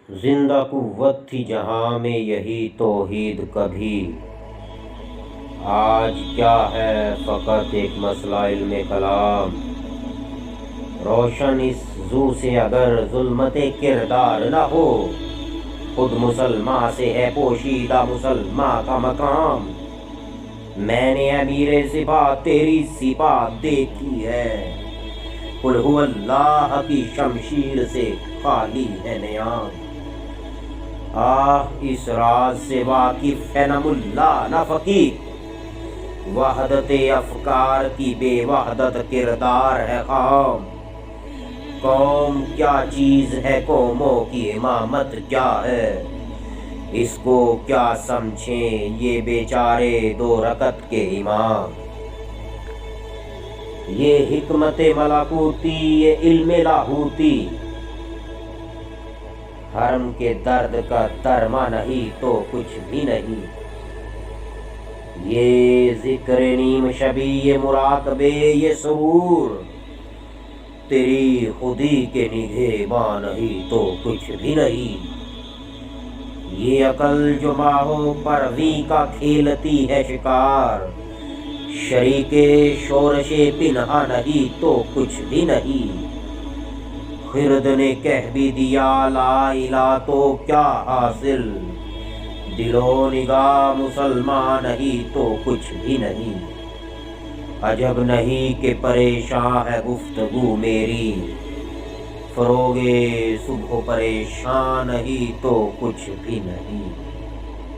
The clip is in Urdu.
زندہ قوت تھی جہاں میں یہی توحید کبھی، آج کیا ہے فقط ایک مسئلہ علم کلام۔ روشن اس ضو سے اگر ظلمت کردار نہ ہو، خود مسلماں سے ہے پوشیدہ مسلماں کا مقام۔ میں نے امیر سپاہ تیری سپاہ دیکھی ہے، قل هو اللہ کی شمشیر سے خالی ہے نیام۔ اس راز سے واقف ہے نہ ملا نہ فقیہ، وحدت افکار کی بے وحدت کردار ہے خام۔ قوم کیا چیز ہے، قوموں کی امامت کیا ہے، اس کو کیا سمجھیں یہ بیچارے دو رکعت کے امام۔ یہ حکمت ملکوتی، یہ علم لاہوتی، حرم کے درد کا درما نہیں تو کچھ بھی نہیں۔ یہ ذکر نیم شبی، یہ مراقبے، یہ سرور، تیری خودی کے نگہباں نہیں تو کچھ بھی نہیں۔ یہ عقل جو ماہو پروی کا کھیلتی ہے شکار، شریک شورش پنہا نہیں تو کچھ بھی نہیں۔ خرد نے کہہ بھی دیا لا الہ تو کیا حاصل، دل و نگاہ مسلمان نہیں تو کچھ بھی نہیں۔ عجب نہیں کہ پریشان ہے گفتگو میری، فروغ صبح پریشان نہیں تو کچھ بھی نہیں۔